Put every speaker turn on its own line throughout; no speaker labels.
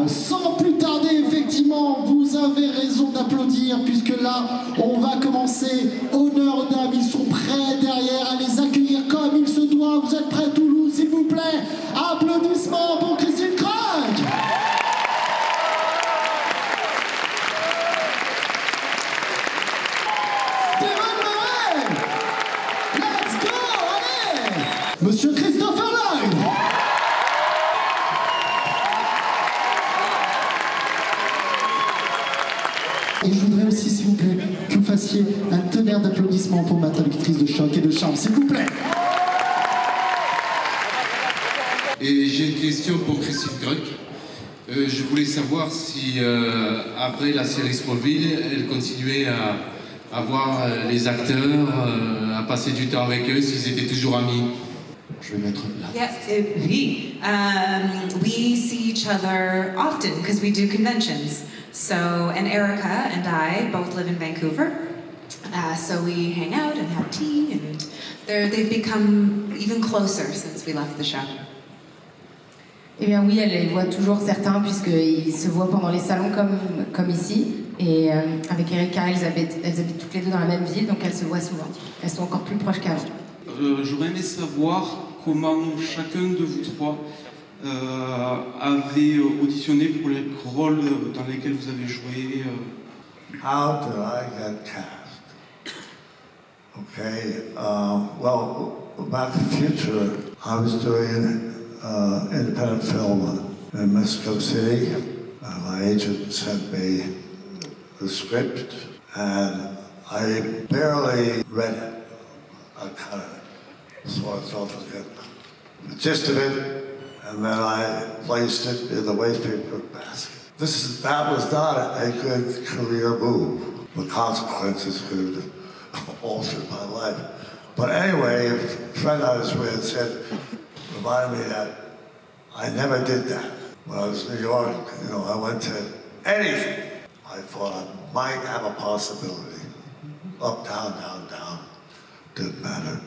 sans plus tarder, effectivement, vous avez raison d'applaudir, puisque là, on va commencer. Honneur aux dames, ils sont prêts derrière à les accueillir comme il se doit. Vous êtes prêts, Toulouse, s'il vous plaît? Applaudissements pour Kristin Kreuk. Devon, let's go, allez. Monsieur Christopher Lloyd. Et je voudrais aussi, s'il vous plaît, que vous fassiez un tonnerre d'applaudissements pour ma actrice de choc et de charme, s'il vous plaît.
Et j'ai une question pour Kristin Kreuk. Je voulais savoir si, après la série Smallville, elle continuait à voir les acteurs, à passer du temps avec eux, s'ils étaient toujours amis.
Je vais mettre là.
Yes, we see each other often because we do conventions. So, and Erica and I both live in Vancouver. So we hang out and have tea, and they've become even closer since we left the show.
Eh bien oui, elle les voit toujours certains, puisqu'ils se voient pendant les salons comme ici. Et avec Erica, elles habitent toutes les deux dans la même ville, donc elles se voient souvent. Elles sont encore plus proches qu'avant.
J'aurais aimé savoir comment chacun de vous trois avait auditionné pour les rôles dans lesquels vous avez joué.
How did I get cast? Okay, well, about the future, I was doing independent film in Mexico City. My agent sent me the script, and I barely read it. I kind of sort of felt the gist of it, and then I placed it in the wastepaper basket. That was not a good career move. The consequences could have altered my life. But anyway, a friend I was with reminded me that I never did that. When I was in New York, I went to anything. I thought I might have a possibility. Up, down, down, down. Didn't matter.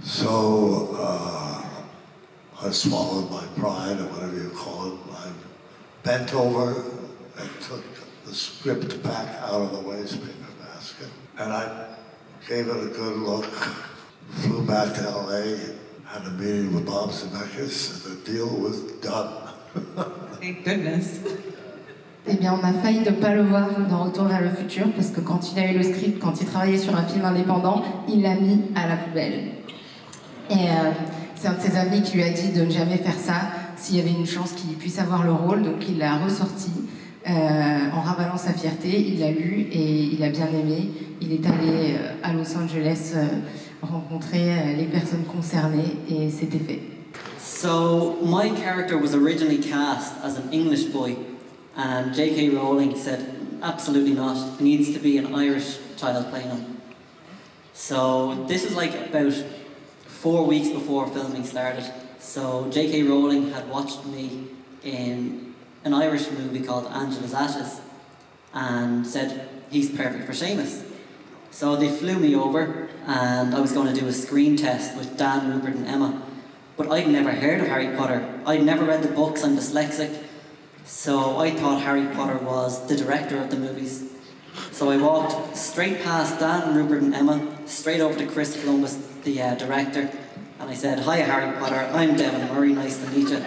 So I swallowed my pride, or whatever you call it. I bent over and took the script back out of the wastepaper basket. And I gave it a good look, flew back to LA, had a meeting with Bob Zemeckis, and the deal was done.
Thank goodness.
Eh bien, on a failli ne pas le voir dans Retour vers le futur, parce que quand il a eu le script, quand il travaillait sur un film indépendant, il l'a mis à la poubelle. Et c'est un de ses amis qui lui a dit de ne jamais faire ça, s'il y avait une chance qu'il puisse avoir le rôle, donc il l'a ressorti en ravalant sa fierté, il l'a lu et il a bien aimé. Il est allé à Los Angeles rencontrer les personnes concernées et c'était fait.
So my character was originally cast as an English boy, and J.K. Rowling said, absolutely not, it needs to be an Irish child playing him. So this is like about 4 weeks before filming started. So J.K. Rowling had watched me in an Irish movie called Angela's Ashes and said, he's perfect for Seamus. So they flew me over and I was going to do a screen test with Dan, Rupert and Emma. But I'd never heard of Harry Potter. I'd never read the books, I'm dyslexic. So I thought Harry Potter was the director of the movies. So I walked straight past Dan, Rupert and Emma, straight over to Chris Columbus, the director, and I said, "Hi Harry Potter, I'm Devon Murray, nice to meet you."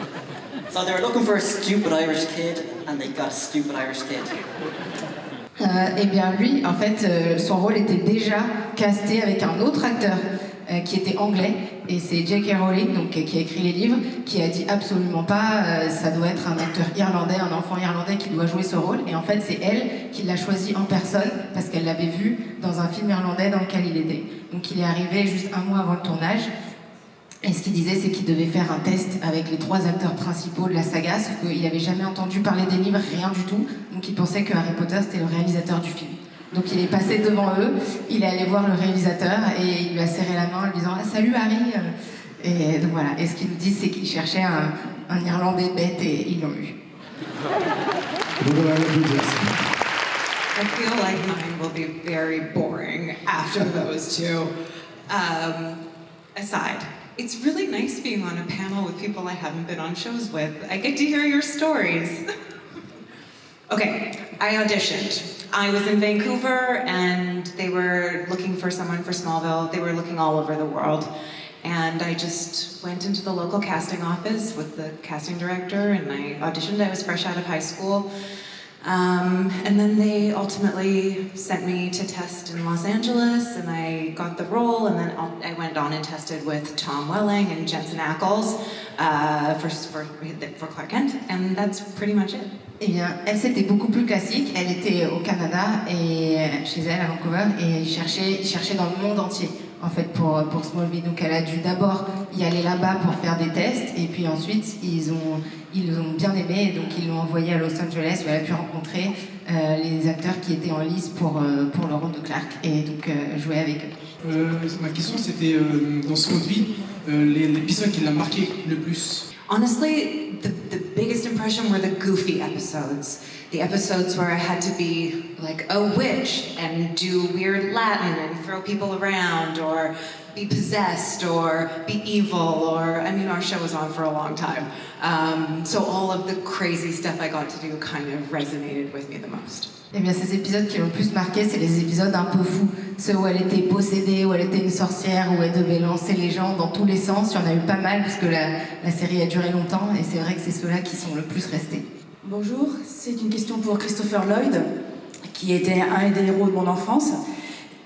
So they were looking for a stupid Irish kid, and they got a stupid Irish kid.
Eh bien lui, en fait, son rôle était déjà casté avec un autre acteur qui était anglais, et c'est J.K. Rowling, donc, qui a écrit les livres, qui a dit absolument pas ça doit être un acteur irlandais, un enfant irlandais qui doit jouer ce rôle, et en fait c'est elle qui l'a choisi en personne parce qu'elle l'avait vu dans un film irlandais dans lequel il était. Donc il est arrivé juste un mois avant le tournage, et ce qu'il disait c'est qu'il devait faire un test avec les 3 acteurs principaux de la saga, sauf qu'il n'avait jamais entendu parler des livres, rien du tout, donc il pensait que Harry Potter c'était le réalisateur du film. Donc il est passé devant eux, il est allé voir le réalisateur et il lui a serré la main en lui disant « Salut Harry !» Et donc voilà, et ce qu'il nous dit c'est qu'il cherchait un Irlandais bête et ils l'ont eu.
I feel like mine will be very boring after those two. Aside, it's really nice being on a panel with people I haven't been on shows with. I get to hear your stories. Okay, I auditioned. I was in Vancouver and they were looking for someone for Smallville. They were looking all over the world. And I just went into the local casting office with the casting director and I auditioned. I was fresh out of high school. And then they ultimately sent me to test in Los Angeles and I got the role and then I went on and tested with Tom Welling and Jensen Ackles for Clark Kent and that's pretty much it.
Eh bien, elle, c'était beaucoup plus classique. Elle était au Canada, et chez elle, à Vancouver, et ils cherchaient dans le monde entier, en fait, pour Smallville. Donc, elle a dû d'abord y aller là-bas pour faire des tests, et puis ensuite, ils ont bien aimé, et donc ils l'ont envoyée à Los Angeles, où elle a pu rencontrer les acteurs qui étaient en lice pour le rôle de Clark, et donc jouer avec eux.
Ma question, c'était dans Smallville, l'épisode qui l'a marqué le plus.
Honestly, the biggest impression were the goofy episodes. The episodes where I had to be like a witch and do weird Latin and throw people around or be possessed or be evil or, I mean, our show was on for a long time. So all of the crazy stuff I got to do kind of resonated with me the most.
Eh bien, ces épisodes qui l'ont le plus marqué, c'est les épisodes un peu fous. Ceux où elle était possédée, où elle était une sorcière, où elle devait lancer les gens dans tous les sens. Il y en a eu pas mal, parce que la série a duré longtemps, et c'est vrai que c'est ceux-là qui sont le plus restés.
Bonjour, c'est une question pour Christopher Lloyd, qui était un des héros de mon enfance.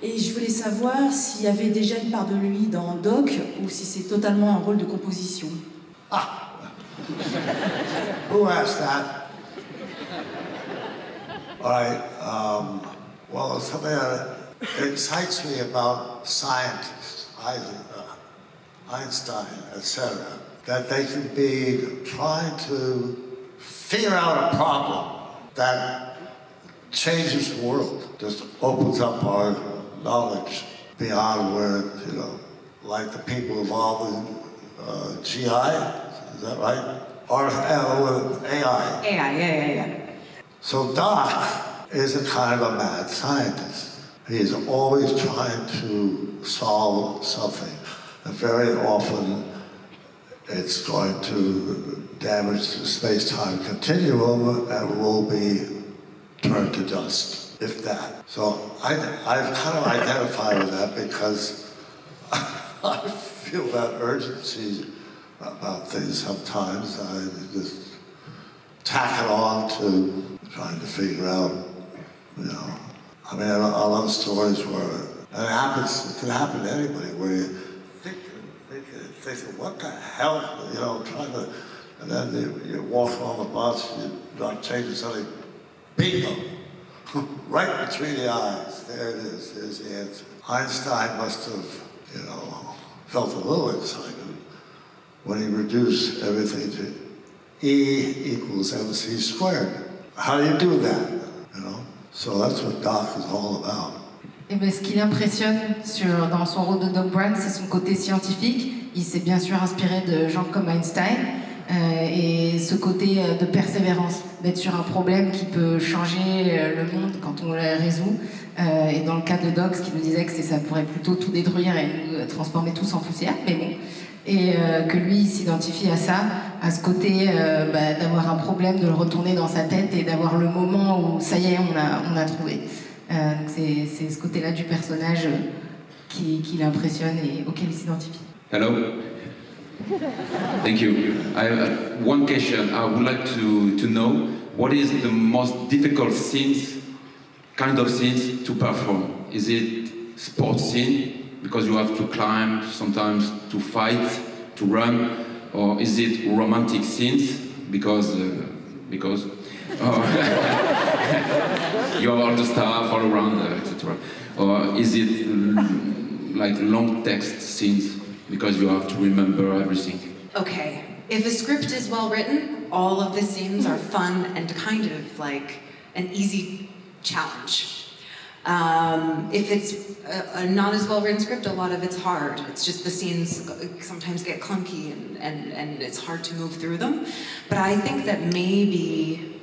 Et je voulais savoir s'il y avait déjà une part de lui dans Doc, ou si c'est totalement un rôle de composition.
Ah! Who asked that? All right, well, something that excites me about scientists, Einstein, etc., that they can be trying to figure out a problem that changes the world, just opens up our knowledge beyond where, like the people involved in GI, is that right? Or AI.
AI, yeah.
So Doc is a kind of a mad scientist. He's always trying to solve something. And very often it's going to damage the space-time continuum and will be turned to dust, if that. So I've kind of identified with that because I feel that urgency about things sometimes. I just tack it on to trying to figure out, I mean, I love stories where, and it can happen to anybody, where you think, what the hell, trying to, and then you walk on the bus, you're not changing something, bingo, right between the eyes, there it is, there's the answer. Einstein must have, felt a little excited when he reduced everything to E equals mc squared. How do you do that? So that's what Doc is all about.
Et bien, ce qui l'impressionne dans son rôle de Doc Brown, c'est son côté scientifique. Il s'est bien sûr inspiré de gens comme Einstein et ce côté de persévérance, d'être sur un problème qui peut changer le monde quand on le résout. Et dans le cas de Doc, ce qu'il nous disait que ça pourrait plutôt tout détruire et nous transformer tous en poussière, mais bon. Et que lui, il s'identifie à ça, à ce côté d'avoir un problème, de le retourner dans sa tête et d'avoir le moment où ça y est, on a trouvé. Donc c'est ce côté-là du personnage qui l'impressionne et auquel il s'identifie.
Hello. Thank you. I have one question. I would like to know what is the most difficult kind of scenes to perform? Is it sports scene? Because you have to climb, sometimes to fight, to run, or is it romantic scenes? Because you have all the stuff all around, etc. Or is it like long text scenes? Because you have to remember everything.
Okay, if a script is well written, all of the scenes are fun and kind of like an easy challenge. If it's a not as well written script, a lot of it's hard. It's just the scenes sometimes get clunky and it's hard to move through them. But I think that maybe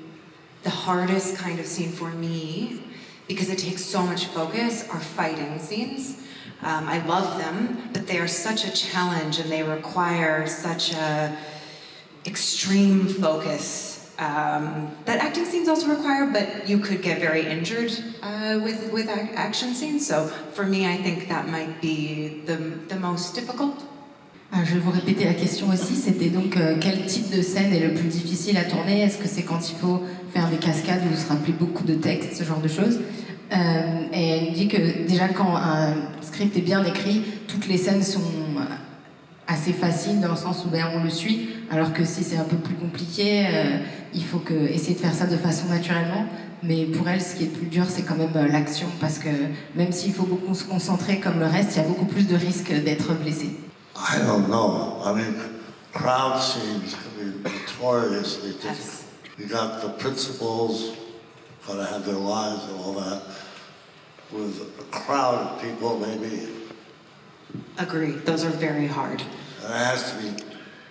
the hardest kind of scene for me, because it takes so much focus, are fighting scenes. I love them, but they are such a challenge and they require such a extreme focus that acting scenes also require, but you could get very injured with action scenes. So for me, I think that might be the most difficult.
Je vais vous répéter la question aussi, c'était donc quel type de scène est le plus difficile à tourner? Est-ce que c'est quand il faut faire des cascades où se rappeler beaucoup de textes, ce genre de choses? Et elle dit que déjà quand un script est bien écrit, toutes les scènes sont assez faciles dans le sens où on le suit, alors que si c'est un peu plus compliqué, il faut essayer de faire ça de façon naturellement. Mais pour elle, ce qui est le plus dur, c'est quand même l'action, parce que même s'il faut beaucoup se concentrer comme le reste, il y a beaucoup plus de risques d'être blessé.
I don't know. I mean, crowd scenes can be notoriously difficult.
Yes.
You got the principals, gotta have their lines and all that. With a crowd of people, maybe.
Agreed. Those are very hard.
And it has to be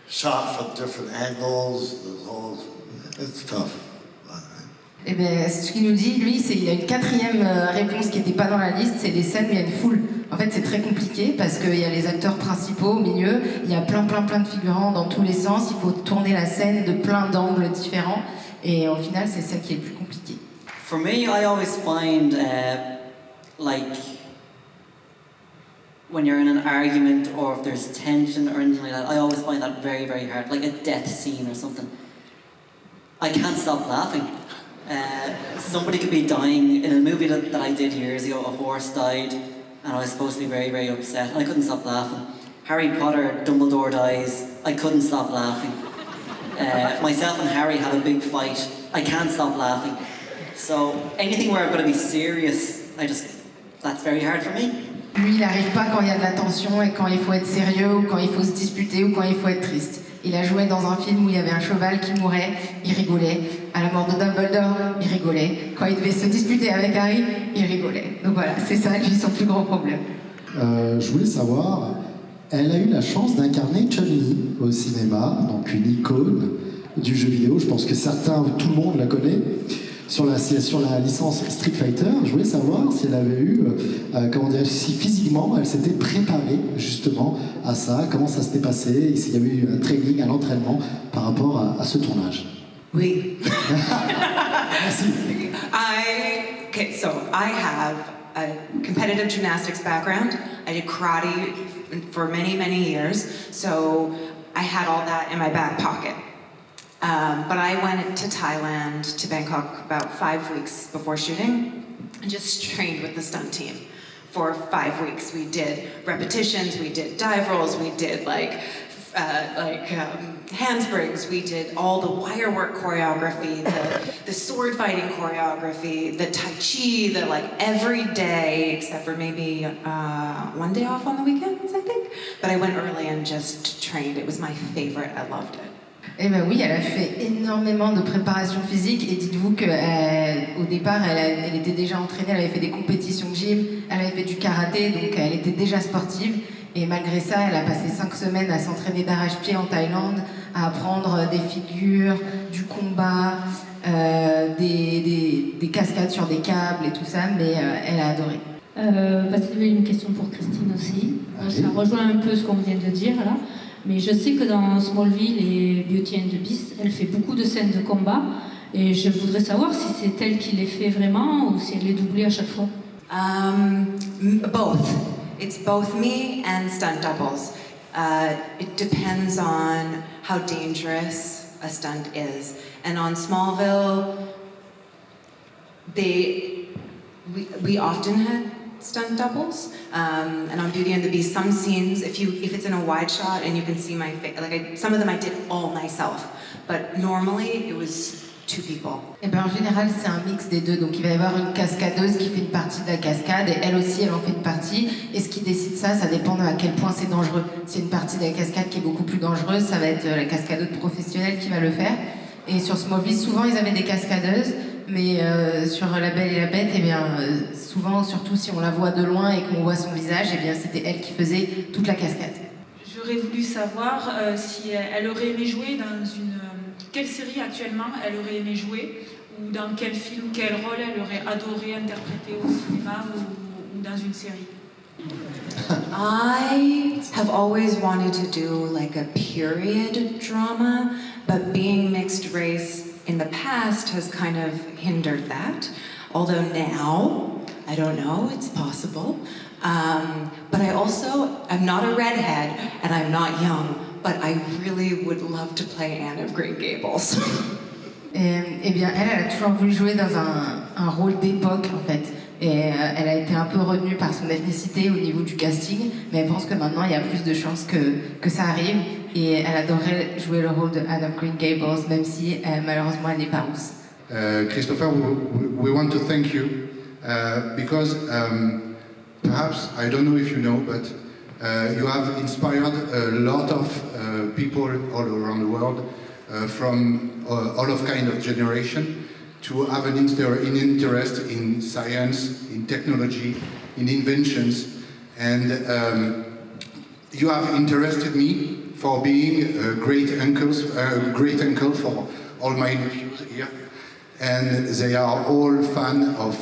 shot from different angles. It's tough.
Et bien, ce qu'il nous dit, lui, c'est il y a une quatrième réponse qui n'était pas dans la liste, c'est les scènes où il y a une foule. En fait, c'est très compliqué parce qu'il y a les acteurs principaux au milieu, il y a plein de figurants dans tous les sens, il faut tourner la scène de plein d'angles différents, et au final, c'est celle qui est le plus compliquée.
For me, I always find, like, when you're in an argument or if there's tension or anything like that, I always find that very, very hard, like a death scene or something. I can't stop laughing. Somebody could be dying. In a movie that I did years ago, a horse died, and I was supposed to be very, very upset, and I couldn't stop laughing. Harry Potter, Dumbledore dies, I couldn't stop laughing. Myself and Harry have a big fight, I can't stop laughing. So anything where I've got to be serious, that's very hard for me.
Lui, il n'arrive pas quand il y a de la tension et quand il faut être sérieux ou quand il faut se disputer ou quand il faut être triste. Il a joué dans un film où il y avait un cheval qui mourait, il rigolait. À la mort de Dumbledore, il rigolait. Quand il devait se disputer avec Harry, il rigolait. Donc voilà, c'est ça, lui, son plus gros problème.
Je voulais savoir, elle a eu la chance d'incarner Chun-Li au cinéma, donc une icône du jeu vidéo. Je pense que tout le monde la connaît. Sur la licence Street Fighter, je voulais savoir si elle avait eu, si physiquement elle s'était préparée justement à ça, comment ça s'était passé, s'il y avait eu un training, un entraînement par rapport à ce tournage.
Oui.
Merci.
So I have a competitive gymnastics background. I did karate for many, many years, so I had all that in my back pocket. But I went to Thailand, to Bangkok, about 5 weeks before shooting, and just trained with the stunt team. For 5 weeks, we did repetitions, we did dive rolls, we did handsprings, we did all the wire work choreography, the sword fighting choreography, the tai chi, every day, except for maybe 1 day off on the weekends, I think. But I went early and just trained. It was my favorite. I loved it.
Eh bien oui, elle a fait énormément de préparation physique et dites-vous qu'au départ, elle était déjà entraînée, elle avait fait des compétitions de gym, elle avait fait du karaté, donc elle était déjà sportive. Et malgré ça, elle a passé 5 semaines à s'entraîner d'arrache-pied en Thaïlande, à apprendre des figures, du combat, des cascades sur des câbles et tout ça, mais elle a adoré.
C'était une question pour Kristin aussi. Ça rejoint un peu ce qu'on vient de dire là. Mais je sais que dans Smallville et Beauty and the Beast, elle fait beaucoup de scènes de combat. Et je voudrais savoir si c'est elle qui les fait vraiment ou si elle est doublée à chaque fois.
Both. It's both me and stunt doubles. It depends on how dangerous a stunt is. And on Smallville, we often had stunt doubles, and on Beauty and the Beast, some scenes, if it's in a wide shot and you can see my face, some of them I did all myself, but normally it was 2 people.
Et ben en général c'est un mix des deux, donc il va y avoir une cascadeuse qui fait une partie de la cascade et elle aussi elle en fait une partie, et ce qui décide ça dépend de à quel point c'est dangereux. Si une partie de la cascade qui est beaucoup plus dangereuse, ça va être la cascadeuse professionnelle qui va le faire. Et sur Smallville, souvent ils avaient des cascadeuses, mais sur La Belle et la Bête, souvent, surtout si on la voit de loin et qu'on voit son visage, c'était elle qui faisait toute la cascade.
J'aurais voulu savoir si elle aurait aimé jouer dans quelle série actuellement elle aurait aimé jouer, ou dans quel film, quel rôle elle aurait adoré interpréter au cinéma ou dans une série.
I have always wanted to do a period drama, but being mixed race in the past has kind of hindered that. Although now, I don't know, it's possible. But I'm not a redhead and I'm not young, but I really would love to play Anne of Green Gables.
Eh bien, elle a toujours voulu jouer dans un rôle d'époque, en fait. Et elle a été un peu retenue par son ethnicité au niveau du casting, mais elle pense que maintenant, il y a plus de chances que ça arrive. Et elle adorerait jouer le rôle de Anne of Green Gables, même si malheureusement, elle n'est pas rousse.
Christopher, we want to thank you because perhaps, I don't know if you know, but you have inspired a lot of people all around the world from all of kind of generation to have an interest in science, in technology, in inventions, and you have interested me for being a great uncle for all my nephews here, and they are all fan of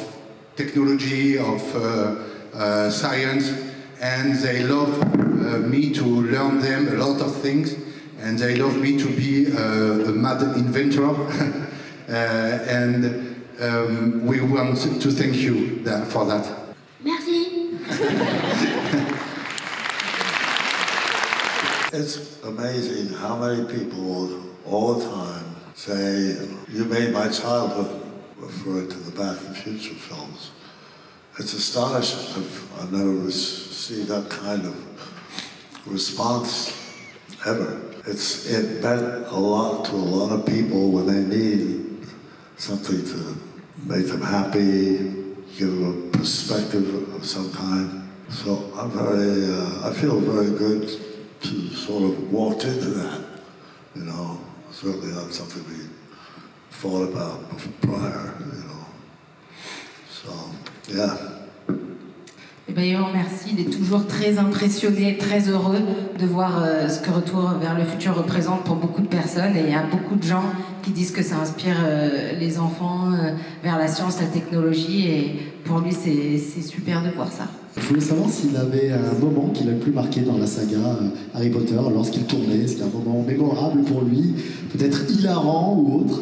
technology, of science, and they love me to learn them a lot of things, and they love me to be a mad inventor. And we want to thank you for that.
Merci.
It's amazing how many people all the time say, you made my childhood, referring to the Back to the Future films. It's astonishing. I've never received that kind of response ever. It meant a lot to a lot of people when they need something to make them happy, give them a perspective of some kind. So I feel very good to sort of walk into that, you know. Certainly not something we thought about prior, you know. So, yeah.
Eh bien, il vous remercie, il est toujours très impressionné, très heureux de voir ce que Retour vers le futur représente pour beaucoup de personnes. Et il y a beaucoup de gens qui disent que ça inspire les enfants vers la science, la technologie. Et pour lui, c'est super de voir ça.
Je voulais savoir s'il avait un moment qui l'a le plus marqué dans la saga Harry Potter lorsqu'il tournait. Est-ce qu'il y a un moment mémorable pour lui, peut-être hilarant ou autre?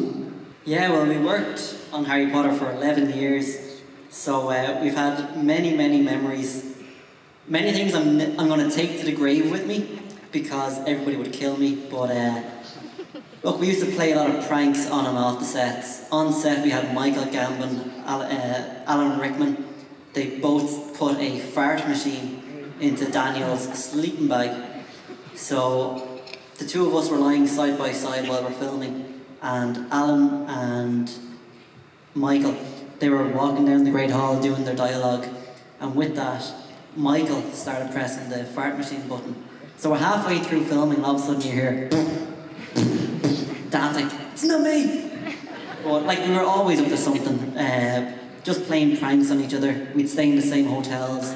Yeah, well, we worked on Harry Potter for 11 years. So we've had many, many memories. Many things I'm going to take to the grave with me because everybody would kill me. But look, we used to play a lot of pranks on and off the sets. On set we had Michael Gambon, Alan Rickman. They both put a fart machine into Daniel's sleeping bag. So the two of us were lying side by side while we're filming. And Alan and Michael, they were walking down the Great Hall doing their dialogue, and with that, Michael started pressing the fart machine button. So we're halfway through filming, and all of a sudden you hear, Dan's like, it's not me! But like, we were always up to something, just playing pranks on each other. We'd stay in the same hotels,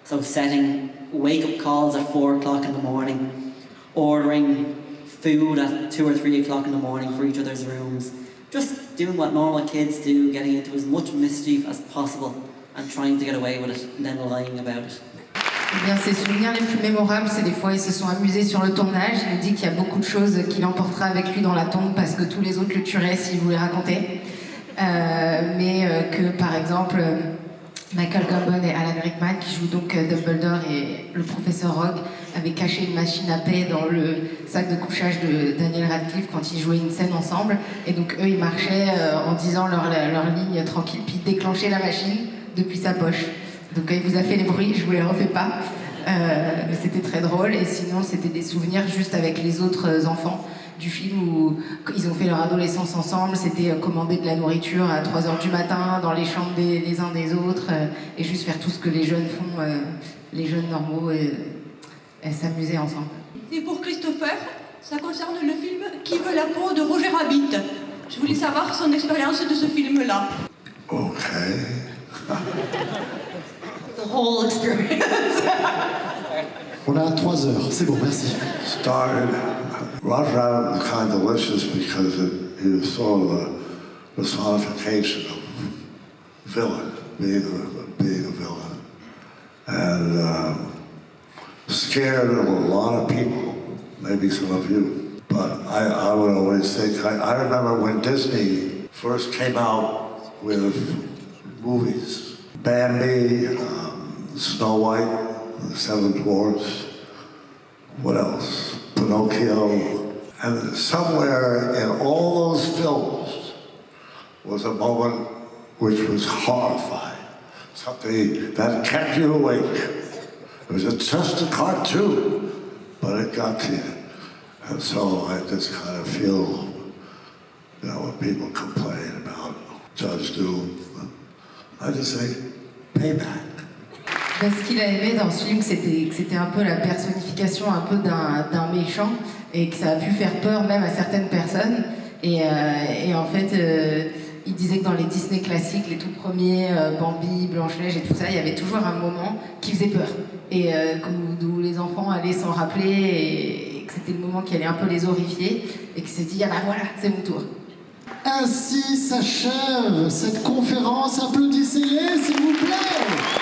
so setting wake-up calls at 4 o'clock in the morning, ordering food at 2 or 3 o'clock in the morning for each other's rooms. Just doing what normal kids do, getting into as much mischief as possible and trying to get away with it and then lying about it.
Eh bien, ses souvenirs les plus mémorables, c'est des fois ils se sont amusés sur le tournage. Il nous dit qu'il y a beaucoup de choses qu'il emportera avec lui dans la tombe parce que tous les autres le tueraient s'il voulait raconter. Mais que par exemple, Michael Gambon et Alan Rickman, qui jouent donc Dumbledore et le professeur Rogue, avaient caché une machine à paix dans le sac de couchage de Daniel Radcliffe quand ils jouaient une scène ensemble. Et donc eux, ils marchaient en disant leur ligne tranquille, puis ils déclenchaient la machine depuis sa poche. Donc il vous a fait les bruits, je vous les refais pas. Mais c'était très drôle. Et sinon, c'était des souvenirs juste avec les autres enfants du film où ils ont fait leur adolescence ensemble. C'était commander de la nourriture à 3h du matin dans les chambres des uns des autres et juste faire tout ce que les jeunes font, les jeunes normaux, et s'amuser ensemble.
Et pour Christopher, ça concerne le film Qui veut la peau de Roger Rabbit. Je voulais savoir son expérience de ce film-là.
Okay.
The whole experience.
On a 3 heures, c'est bon, merci.
Roger Rabbit was kind of delicious because he was sort of a personification of villain, being a villain. And scared of a lot of people, maybe some of you. But I would always think, I remember when Disney first came out with movies. Bambi, Snow White, The Seven Dwarfs, what else? Pinocchio. And somewhere in all those films was a moment which was horrifying. Something that kept you awake. It was just a cartoon, but it got to you. And so I just kind of feel, when people complain about Judge Doom, I just say, payback.
Ce qu'il a aimé dans ce film, c'était que c'était un peu la personnification un peu d'un méchant et que ça a pu faire peur même à certaines personnes. Et en fait, il disait que dans les Disney classiques, les tout premiers, Bambi, Blanche-Neige et tout ça, il y avait toujours un moment qui faisait peur. Et d'où les enfants allaient s'en rappeler et que c'était le moment qui allait un peu les horrifier et qu'il s'est dit, ah bah voilà, c'est mon tour.
Ainsi s'achève cette conférence. Applaudissez-les, s'il vous plaît.